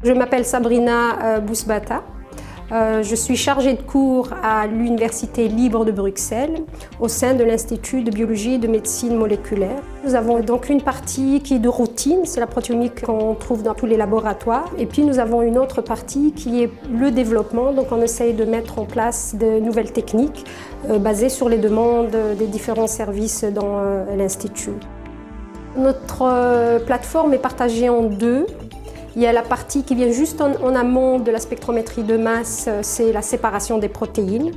Je m'appelle Sabrina Bousbata. Je suis chargée de cours à l'Université libre de Bruxelles au sein de l'Institut de biologie et de médecine moléculaire. Nous avons donc une partie qui est de routine, c'est la protéomique qu'on trouve dans tous les laboratoires. Et puis nous avons une autre partie qui est le développement, donc on essaye de mettre en place de nouvelles techniques basées sur les demandes des différents services dans l'Institut. Notre plateforme est partagée en deux. Il y a la partie qui vient juste en amont de la spectrométrie de masse, c'est la séparation des protéines.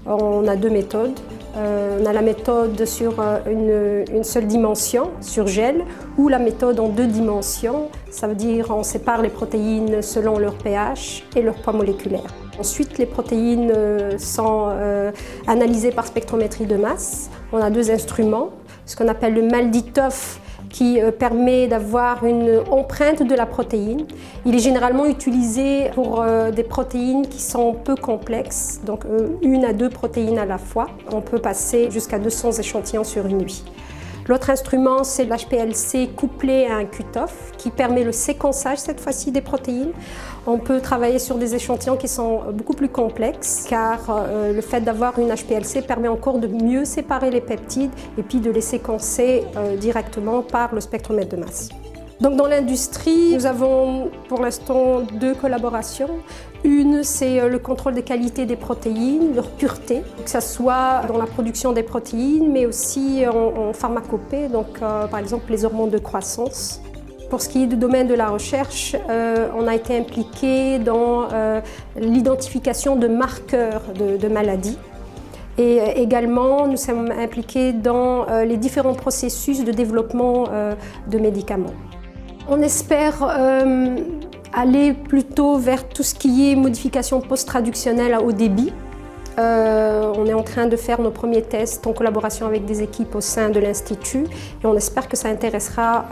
On a deux méthodes. On a la méthode sur une seule dimension, sur gel, ou la méthode en deux dimensions. Ça veut dire on sépare les protéines selon leur pH et leur poids moléculaire. Ensuite, les protéines sont analysées par spectrométrie de masse. On a deux instruments, ce qu'on appelle le MALDI-TOF, qui permet d'avoir une empreinte de la protéine. Il est généralement utilisé pour des protéines qui sont peu complexes, donc une à deux protéines à la fois. On peut passer jusqu'à 200 échantillons sur une nuit. L'autre instrument, c'est l'HPLC couplé à un QTOF qui permet le séquençage cette fois-ci des protéines. On peut travailler sur des échantillons qui sont beaucoup plus complexes car le fait d'avoir une HPLC permet encore de mieux séparer les peptides et puis de les séquencer directement par le spectromètre de masse. Donc dans l'industrie, nous avons pour l'instant deux collaborations. Une, c'est le contrôle des qualités des protéines, leur pureté, que ce soit dans la production des protéines, mais aussi en pharmacopée, donc par exemple les hormones de croissance. Pour ce qui est du domaine de la recherche, on a été impliqué dans l'identification de marqueurs de maladies. Et également, nous sommes impliqués dans les différents processus de développement de médicaments. On espère aller plutôt vers tout ce qui est modification post-traductionnelle à haut débit. On est en train de faire nos premiers tests en collaboration avec des équipes au sein de l'Institut et on espère que ça intéressera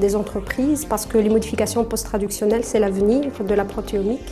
des entreprises parce que les modifications post-traductionnelles, c'est l'avenir de la protéomique.